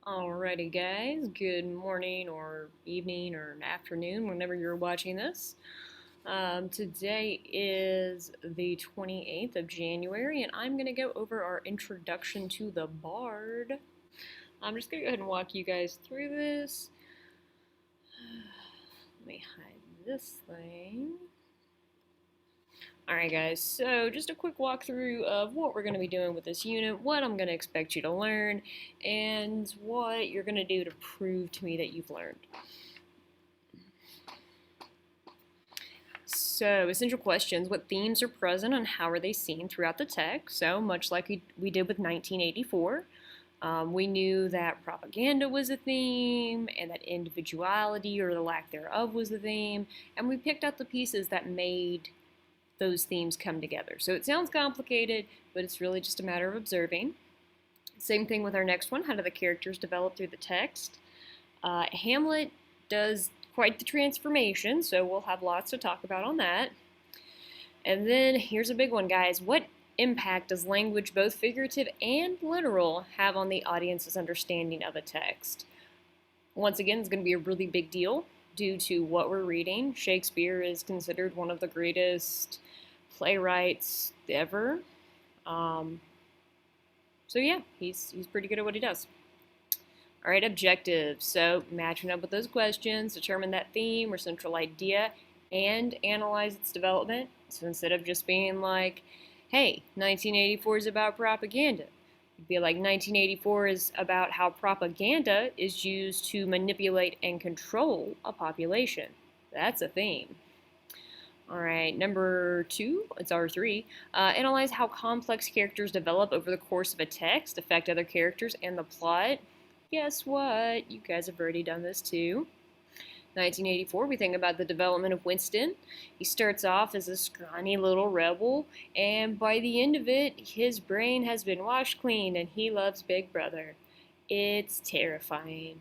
Alrighty guys, good morning or evening or afternoon whenever you're watching this. Today is the 28th of January and I'm going to go over our introduction to the Bard. I'm just going to go ahead and walk you guys through this. Let me hide this thing. Alright guys, so just a quick walkthrough of what we're going to be doing with this unit, what I'm going to expect you to learn, and what you're going to do to prove to me that you've learned. So, essential questions. What themes are present and how are they seen throughout the text? So, much like we did with 1984, we knew that propaganda was a theme and that individuality or the lack thereof was a theme, and we picked out the pieces that made those themes come together. So it sounds complicated, but it's really just a matter of observing. Same thing with our next one. How do the characters develop through the text? Hamlet does quite the transformation, so we'll have lots to talk about on that. And then here's a big one, guys. What impact does language, both figurative and literal, have on the audience's understanding of a text? Once again, it's going to be a really big deal due to what we're reading. Shakespeare is considered one of the greatest playwrights ever. So yeah, he's pretty good at what he does. All right, objectives. So matching up with those questions, determine that theme or central idea, and analyze its development. So instead of just being like, hey, 1984 is about propaganda, it'd be like 1984 is about how propaganda is used to manipulate and control a population. That's a theme. All right, number 2, it's R3. Analyze how complex characters develop over the course of a text, affect other characters and the plot. Guess what? You guys have already done this too. 1984, we think about the development of Winston. He starts off as a scrawny little rebel, and by the end of it, his brain has been washed clean and he loves Big Brother. It's terrifying.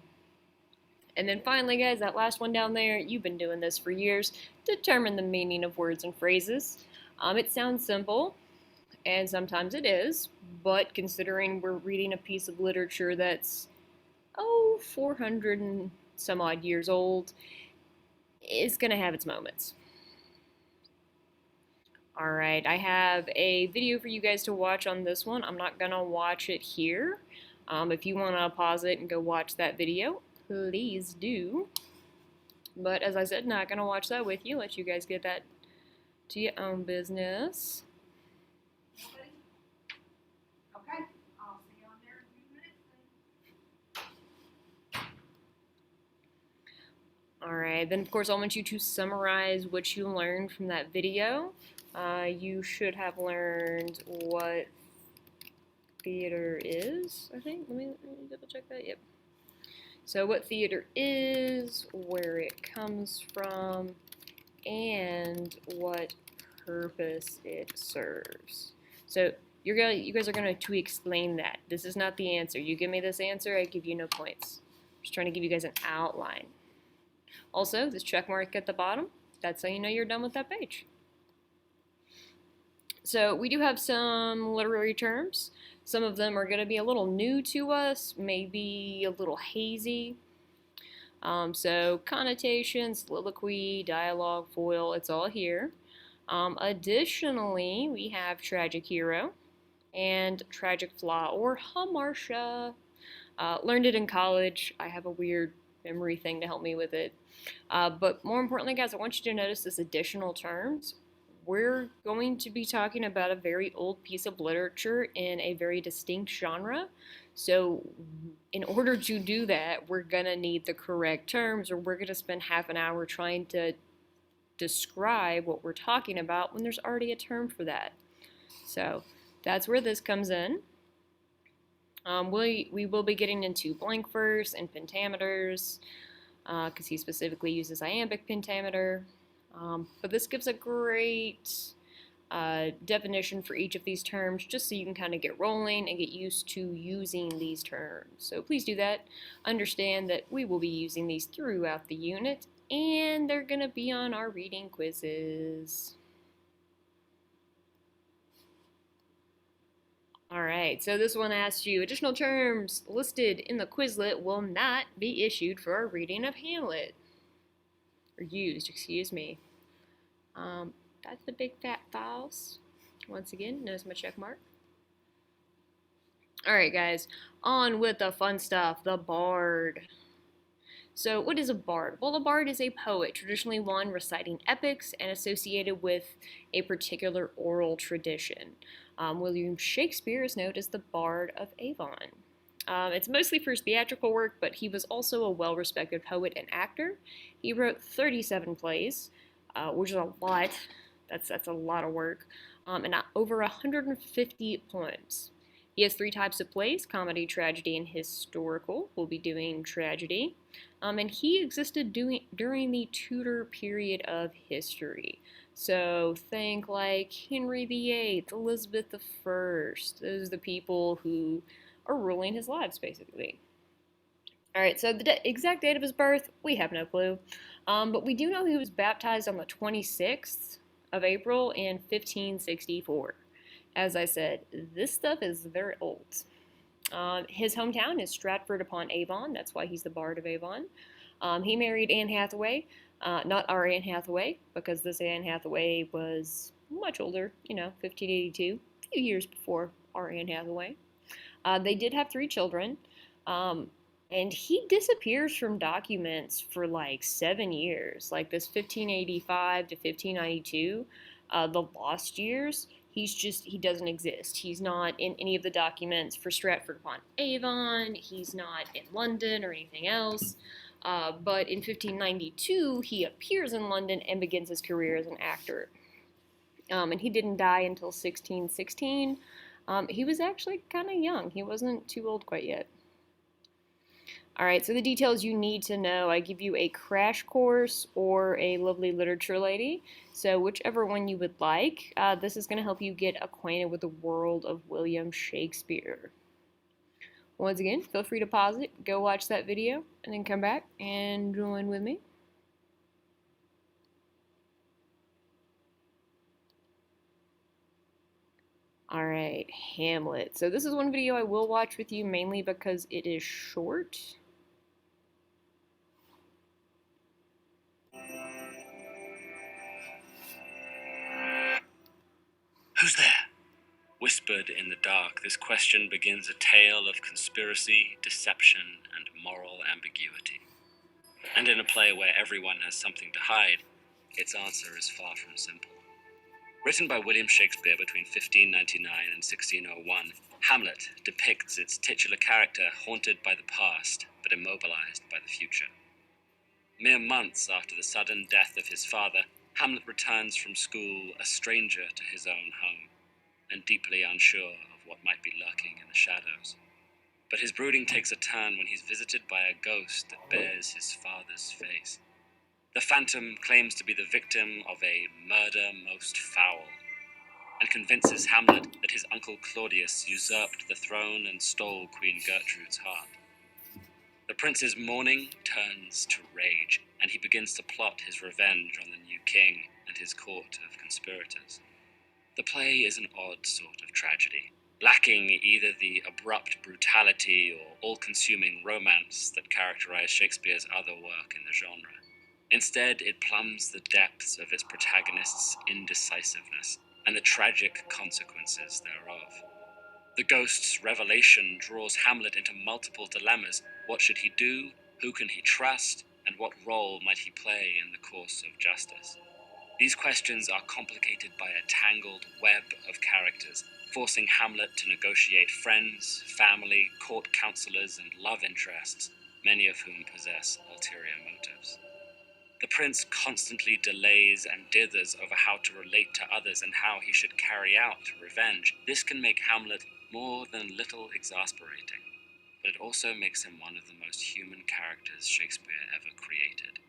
And then finally, guys, that last one down there, you've been doing this for years. Determine the meaning of words and phrases. It sounds simple, and sometimes it is, but considering we're reading a piece of literature that's, 400 and some odd years old, it's going to have its moments. Alright, I have a video for you guys to watch on this one. I'm not going to watch it here. If you want to pause it and go watch that video, please do. But as I said, not going to watch that with you. Let you guys get that to your own business. Okay, I'll see you on there in a few minutes. Alright, then of course I want you to summarize what you learned from that video. You should have learned what theater is, I think. Let me double check that. Yep. So what theater is, where it comes from, and what purpose it serves. So you guys are going to explain that. This is not the answer. You give me this answer, I give you no points. I'm just trying to give you guys an outline. Also, this check mark at the bottom, that's how you know you're done with that page. So we do have some literary terms. Some of them are going to be a little new to us, maybe a little hazy. So connotation, soliloquy, dialogue, foil, it's all here. Additionally, we have tragic hero and tragic flaw or hamartia. Learned it in college. I have a weird memory thing to help me with it. But more importantly, guys, I want you to notice this additional terms. We're going to be talking about a very old piece of literature in a very distinct genre. So in order to do that, we're going to need the correct terms, or we're going to spend half an hour trying to describe what we're talking about when there's already a term for that. So that's where this comes in. We will be getting into blank verse and pentameters, because he specifically uses iambic pentameter. But this gives a great definition for each of these terms, just so you can kind of get rolling and get used to using these terms. So please do that. Understand that we will be using these throughout the unit, and they're going to be on our reading quizzes. All right. right, so this one asks you, additional terms listed in the Quizlet will not be issued for our reading of Hamlet. Or used, excuse me. That's the big fat false. Once again, notice my check mark. All right, guys, on with the fun stuff, the bard. So, what is a bard? Well, a bard is a poet, traditionally one reciting epics and associated with a particular oral tradition. William Shakespeare is known as the Bard of Avon. It's mostly for his theatrical work, but he was also a well respected poet and actor. He wrote 37 plays, which is a lot. That's a lot of work, and over 150 poems. He has three types of plays: comedy, tragedy, and historical. We'll be doing tragedy. And he existed during the Tudor period of history. So think like Henry VIII, Elizabeth I. Those are the people who are ruling his lives, basically. All right, so the exact date of his birth, we have no clue. But we do know he was baptized on the 26th of April in 1564. As I said, this stuff is very old. His hometown is Stratford-upon-Avon. That's why he's the Bard of Avon. He married Anne Hathaway, not our Anne Hathaway, because this Anne Hathaway was much older, 1582, a few years before our Anne Hathaway. They did have three children, and he disappears from documents for like 7 years, like this 1585 to 1592, the lost years. He doesn't exist. He's not in any of the documents for Stratford-upon-Avon. He's not in London or anything else. But in 1592, he appears in London and begins his career as an actor. And he didn't die until 1616. He was actually kind of young. He wasn't too old quite yet. All right, so the details you need to know, I give you a crash course or a lovely literature lady. So whichever one you would like, this is going to help you get acquainted with the world of William Shakespeare. Once again, feel free to pause it, go watch that video, and then come back and join with me. All right, Hamlet. So this is one video I will watch with you mainly because it is short. Who's there? Whispered in the dark, this question begins a tale of conspiracy, deception, and moral ambiguity. And in a play where everyone has something to hide, its answer is far from simple. Written by William Shakespeare between 1599 and 1601, Hamlet depicts its titular character haunted by the past, but immobilized by the future. Mere months after the sudden death of his father, Hamlet returns from school a stranger to his own home, and deeply unsure of what might be lurking in the shadows. But his brooding takes a turn when he's visited by a ghost that bears his father's face. The phantom claims to be the victim of a murder most foul, and convinces Hamlet that his uncle Claudius usurped the throne and stole Queen Gertrude's heart. The prince's mourning turns to rage, and he begins to plot his revenge on the new king and his court of conspirators. The play is an odd sort of tragedy, lacking either the abrupt brutality or all-consuming romance that characterize Shakespeare's other work in the genre. Instead, it plumbs the depths of its protagonist's indecisiveness and the tragic consequences thereof. The ghost's revelation draws Hamlet into multiple dilemmas. What should he do? Who can he trust? And what role might he play in the course of justice? These questions are complicated by a tangled web of characters, forcing Hamlet to negotiate friends, family, court counselors, and love interests, many of whom possess ulterior motives. The prince constantly delays and dithers over how to relate to others and how he should carry out revenge. This can make Hamlet more than a little exasperating, but it also makes him one of the most human characters Shakespeare ever created.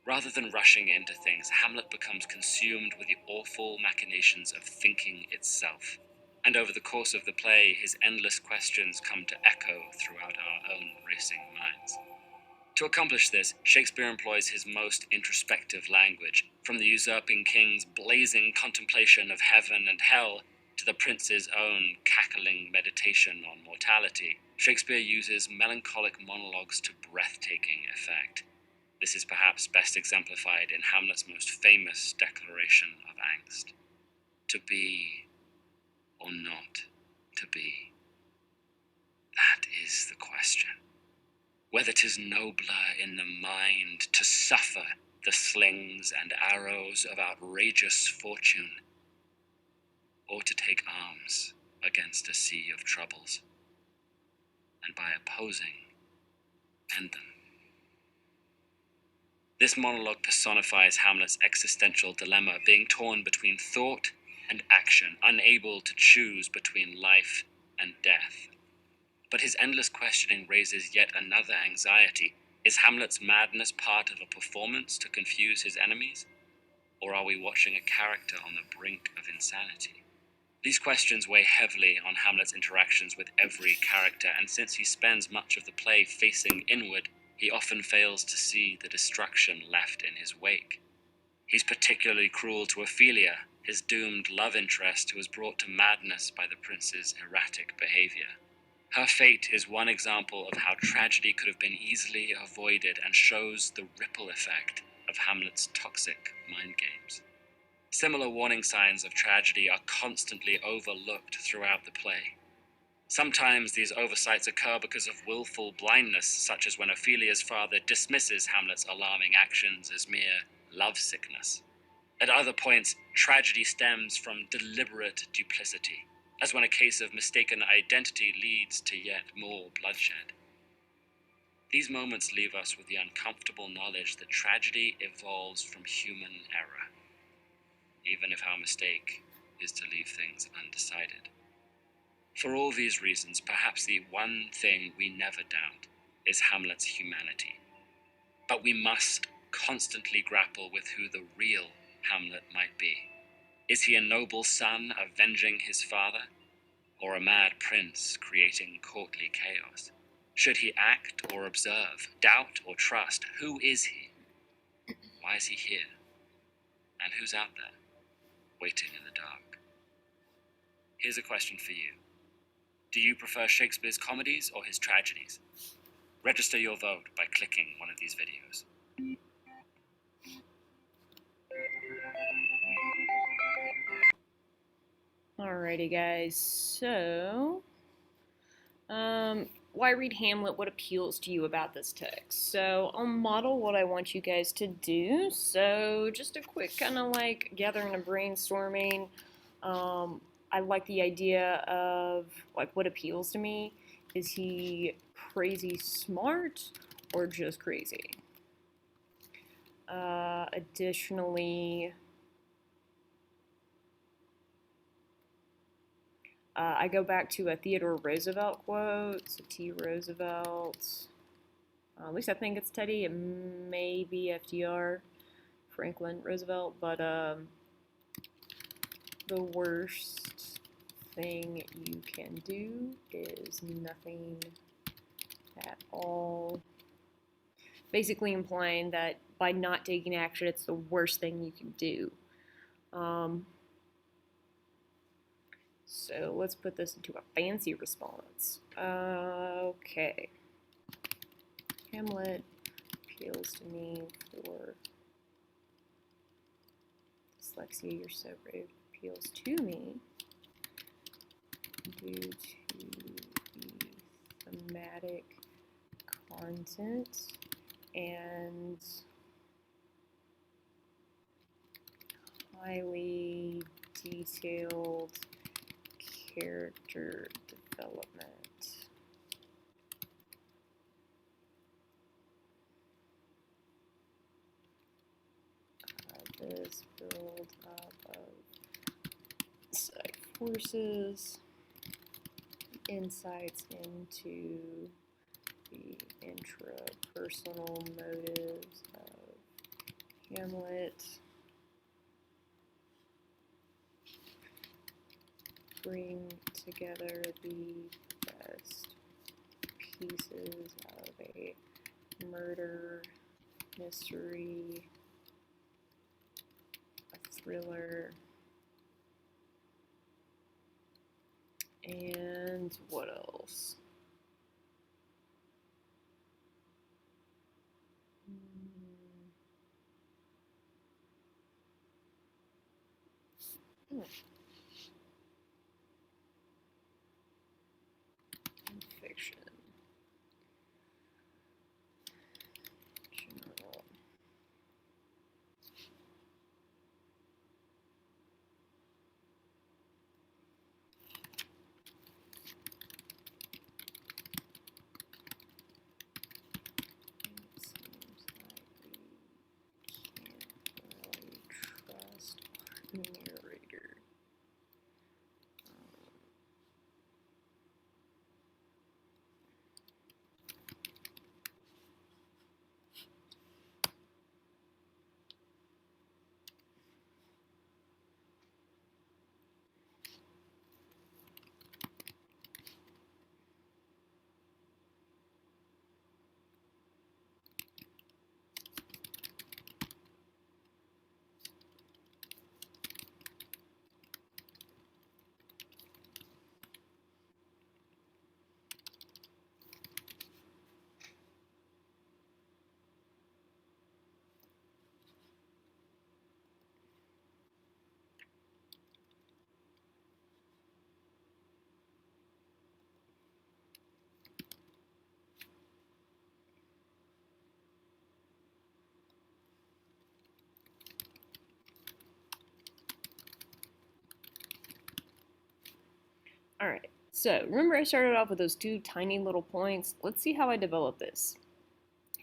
Rather than rushing into things, Hamlet becomes consumed with the awful machinations of thinking itself. And over the course of the play, his endless questions come to echo throughout our own racing minds. To accomplish this, Shakespeare employs his most introspective language, from the usurping king's blazing contemplation of heaven and hell To the prince's own cackling meditation on mortality, Shakespeare uses melancholic monologues to breathtaking effect. This is perhaps best exemplified in Hamlet's most famous declaration of angst. To be or not to be? That is the question. Whether 'tis nobler in the mind to suffer the slings and arrows of outrageous fortune, or to take arms against a sea of troubles, and by opposing, end them. This monologue personifies Hamlet's existential dilemma, being torn between thought and action, unable to choose between life and death. But his endless questioning raises yet another anxiety. Is Hamlet's madness part of a performance to confuse his enemies? Or are we watching a character on the brink of insanity? These questions weigh heavily on Hamlet's interactions with every character, and since he spends much of the play facing inward, he often fails to see the destruction left in his wake. He's particularly cruel to Ophelia, his doomed love interest who was brought to madness by the prince's erratic behavior. Her fate is one example of how tragedy could have been easily avoided and shows the ripple effect of Hamlet's toxic mind games. Similar warning signs of tragedy are constantly overlooked throughout the play. Sometimes these oversights occur because of willful blindness, such as when Ophelia's father dismisses Hamlet's alarming actions as mere lovesickness. At other points, tragedy stems from deliberate duplicity, as when a case of mistaken identity leads to yet more bloodshed. These moments leave us with the uncomfortable knowledge that tragedy evolves from human error, even if our mistake is to leave things undecided. For all these reasons, perhaps the one thing we never doubt is Hamlet's humanity. But we must constantly grapple with who the real Hamlet might be. Is he a noble son avenging his father, or a mad prince creating courtly chaos? Should he act or observe, doubt or trust? Who is he? Why is he here? And who's out there, waiting in the dark? Here's a question for you. Do you prefer Shakespeare's comedies or his tragedies? Register your vote by clicking one of these videos. Alrighty, guys. So, why read Hamlet? What appeals to you about this text? So, I'll model what I want you guys to do. So, just a quick kind of like gathering and brainstorming. I like the idea of like what appeals to me. Is he crazy smart or just crazy? Additionally, I go back to a Theodore Roosevelt quote, so T. Roosevelt. At least I think it's Teddy. It may be FDR, Franklin Roosevelt, but the worst thing you can do is nothing at all. Basically implying that by not taking action, it's the worst thing you can do. So let's put this into a fancy response. Okay. Hamlet appeals to me for dyslexia. You're so brave. Appeals to me due to the thematic content and highly detailed character development. This build up of psych forces, insights into the intrapersonal motives of Hamlet, bring together the best pieces of a murder, mystery, a thriller, And what else? Fiction. General. It seems like we can't really trust our narrator. All right, so remember I started off with those two tiny little points. Let's see how I develop this.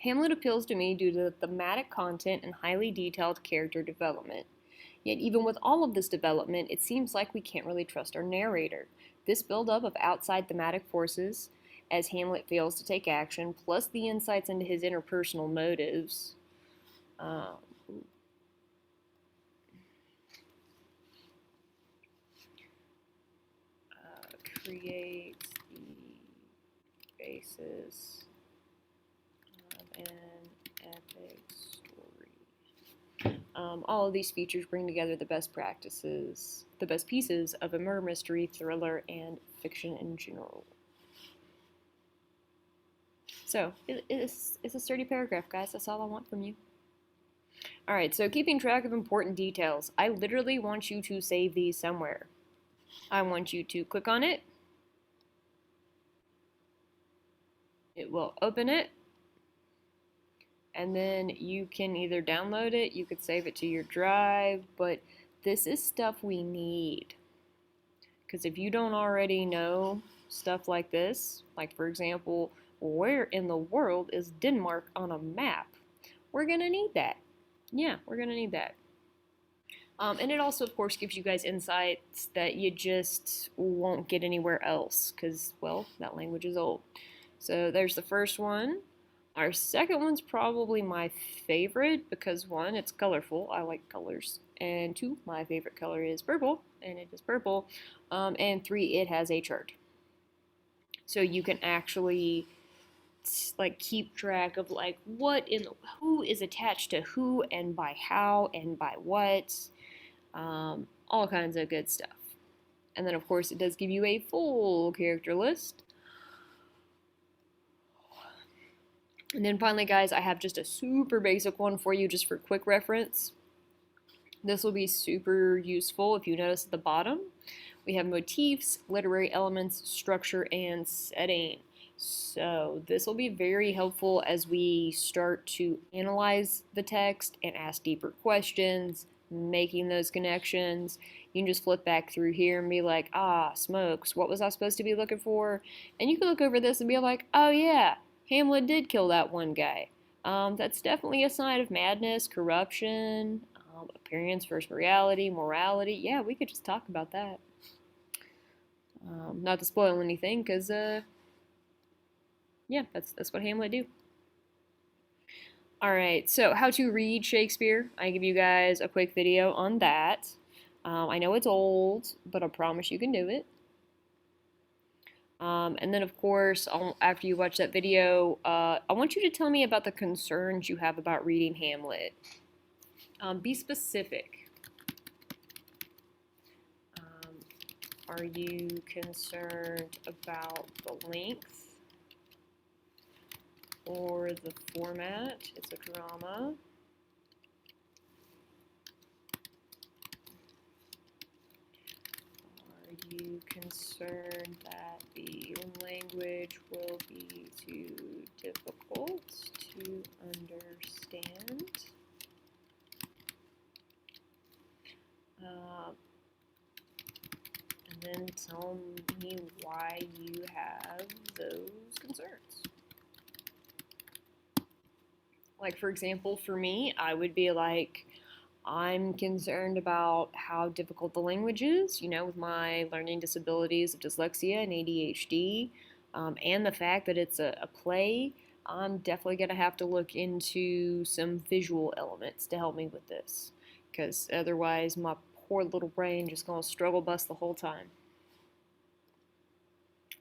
Hamlet appeals to me due to the thematic content and highly detailed character development. Yet even with all of this development, it seems like we can't really trust our narrator. This buildup of outside thematic forces, as Hamlet fails to take action, plus the insights into his interpersonal motives, creates the basis of an epic story. All of these features bring together the best practices, the best pieces of a murder mystery, thriller, and fiction in general. So, it's a sturdy paragraph, guys. That's all I want from you. Alright, so keeping track of important details. I literally want you to save these somewhere. I want you to click on it. It will open it. And then you can either download it, you could save it to your drive, but this is stuff we need. Because if you don't already know stuff like this, like for example, where in the world is Denmark on a map? We're going to need that. Yeah, we're going to need that. And it also, of course, gives you guys insights that you just won't get anywhere else because, well, that language is old. So there's the first one. Our second one's probably my favorite because, one, it's colorful. I like colors. And two, my favorite color is purple, and it is purple. And three, it has a chart. So you can actually like keep track of like who is attached to who and by how and by what. All kinds of good stuff. And then, of course, it does give you a full character list. And then finally, guys, I have just a super basic one for you just for quick reference. This will be super useful if you notice at the bottom. We have motifs, literary elements, structure, and setting. So this will be very helpful as we start to analyze the text and ask deeper questions, making those connections. You can just flip back through here and be like, ah, smokes, what was I supposed to be looking for? And you can look over this and be like, oh yeah, Hamlet did kill that one guy. That's definitely a sign of madness, corruption, appearance versus reality, morality. Yeah, we could just talk about that. Not to spoil anything, because, yeah, that's what Hamlet do. Alright, so how to read Shakespeare. I give you guys a quick video on that. I know it's old, but I promise you can do it. And then, of course, after you watch that video, I want you to tell me about the concerns you have about reading Hamlet. Be specific. Are you concerned about the length or the format? It's a drama. Are you concerned that the language will be too difficult to understand? And then tell me why you have those concerns. Like, for example, for me, I would be like, I'm concerned about how difficult the language is, you know, with my learning disabilities of dyslexia and ADHD, and the fact that it's a play. I'm definitely going to have to look into some visual elements to help me with this, because otherwise my poor little brain just going to struggle bus the whole time.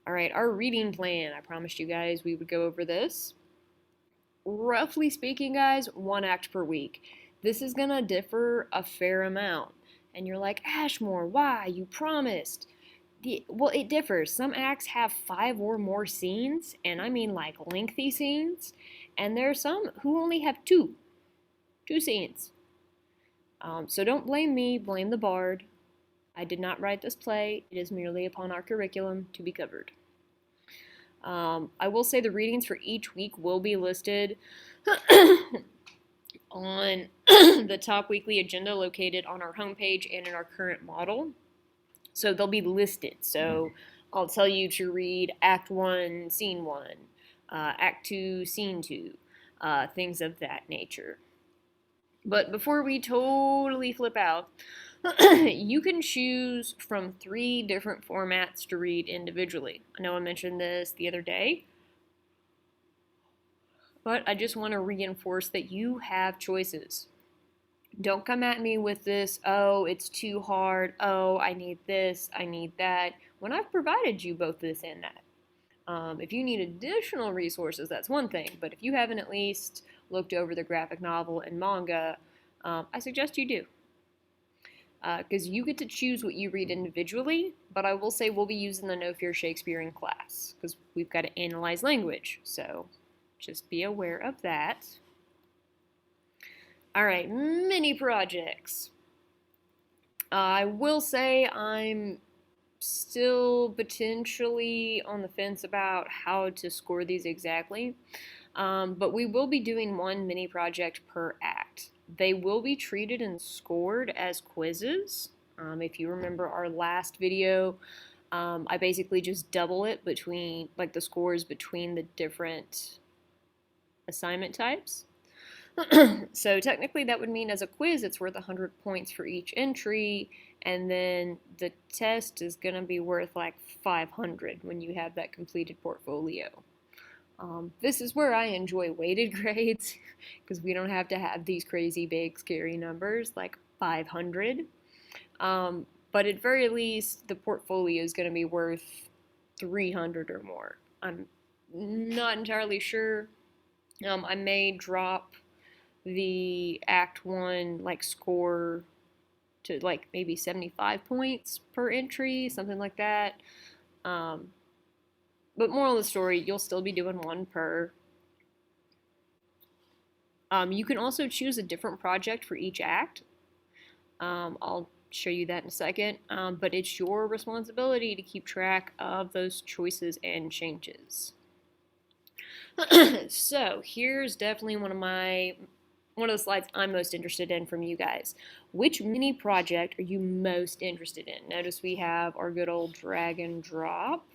All right, our reading plan. I promised you guys we would go over this. Roughly speaking, guys, 1 act per week. This is gonna differ a fair amount. And you're like, Ashmore, why? You promised. Well, it differs. Some acts have 5 or more scenes, and I mean like lengthy scenes. And there are some who only have 2 scenes. So don't blame me, blame the bard. I did not write this play. It is merely upon our curriculum to be covered. I will say the readings for each week will be listed on the top weekly agenda located on our homepage and in our current model. So they'll be listed. So I'll tell you to read Act 1, Scene 1, Act 2, Scene 2, things of that nature. But before we totally flip out, you can choose from 3 different formats to read individually. I know I mentioned this the other day, but I just want to reinforce that you have choices. Don't come at me with this, oh, it's too hard, oh, I need this, I need that, when I've provided you both this and that. If you need additional resources, that's one thing, but if you haven't at least looked over the graphic novel and manga, I suggest you do. Because you get to choose what you read individually, but I will say we'll be using the No Fear Shakespeare in class, because we've got to analyze language, so just be aware of that. All right, mini projects. I will say I'm still potentially on the fence about how to score these exactly, but we will be doing 1 mini project per act. They will be treated and scored as quizzes. If you remember our last video, I basically just double it between, like, the scores between the different assignment types. So technically that would mean as a quiz it's worth 100 points for each entry, and then the test is going to be worth like 500 when you have that completed portfolio. This is where I enjoy weighted grades, because we don't have to have these crazy big scary numbers like 500. But at very least the portfolio is going to be worth 300 or more. I'm not entirely sure. I may drop the Act 1 like score to like maybe 75 points per entry, something like that. But moral of the story, you'll still be doing 1 per. You can also choose a different project for each act. I'll show you that in a second, but it's your responsibility to keep track of those choices and changes. So here's definitely one of the slides I'm most interested in from you guys. Which mini project are you most interested in? Notice we have our good old drag and drop.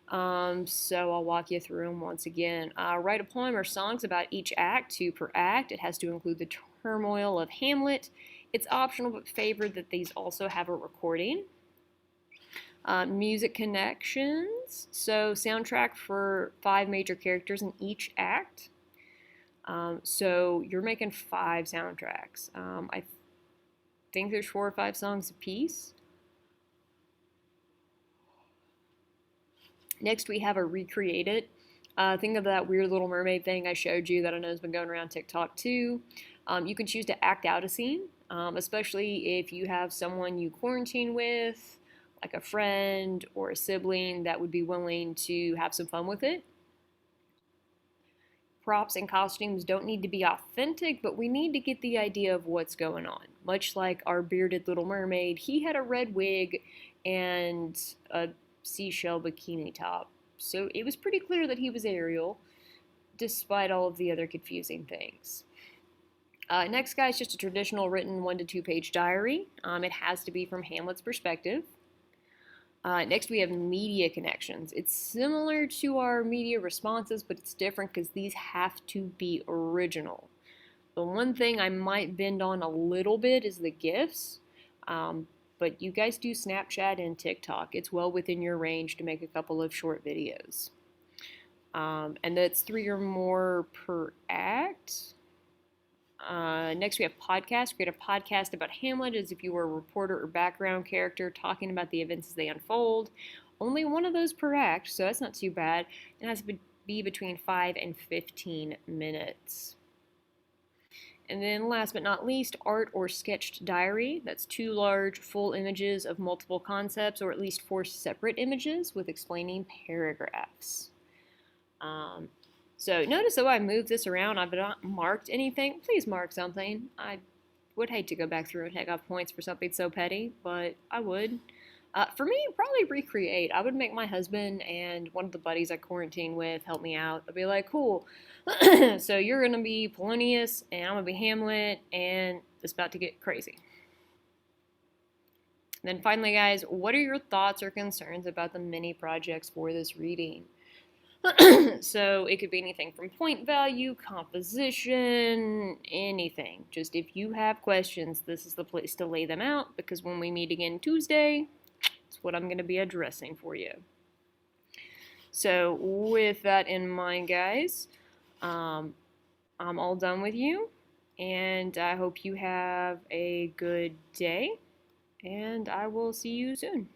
So I'll walk you through them once again. Write a poem or songs about each act, 2 per act. It has to include the turmoil of Hamlet. It's optional but favored that these also have a recording. Music connections, so soundtrack for 5 major characters in each act. So you're making 5 soundtracks. I think there's 4 or 5 songs apiece. Next we have a recreate it. Think of that weird Little Mermaid thing I showed you that I know has been going around TikTok too. You can choose to act out a scene, especially if you have someone you quarantine with, like a friend or a sibling that would be willing to have some fun with it. Props and costumes don't need to be authentic, but we need to get the idea of what's going on. Much like our bearded Little Mermaid, he had a red wig and a seashell bikini top. So it was pretty clear that he was Ariel, despite all of the other confusing things. Next, guys, just a traditional written 1 to 2 page diary. It has to be from Hamlet's perspective. Next, we have media connections. It's similar to our media responses, but it's different because these have to be original. The one thing I might bend on a little bit is the GIFs, but you guys do Snapchat and TikTok. It's well within your range to make a couple of short videos. And that's 3 or more per act. Next, we have podcasts. Create a podcast about Hamlet as if you were a reporter or background character talking about the events as they unfold. Only one of those per act, so that's not too bad. It has to be between 5 and 15 minutes. And then last but not least, art or sketched diary. That's 2 large, full images of multiple concepts, or at least 4 separate images with explaining paragraphs. So notice though I moved this around, I've not marked anything. Please mark something. I would hate to go back through and take off points for something so petty, but I would. For me, probably recreate. I would make my husband and one of the buddies I quarantine with help me out. I'd be like, cool, so you're going to be Polonius, and I'm going to be Hamlet, and it's about to get crazy. And then finally, guys, what are your thoughts or concerns about the mini projects for this reading? So it could be anything from point value, composition, anything. Just if you have questions, this is the place to lay them out, because when we meet again Tuesday, it's what I'm going to be addressing for you. So with that in mind, guys, I'm all done with you, and I hope you have a good day, and I will see you soon.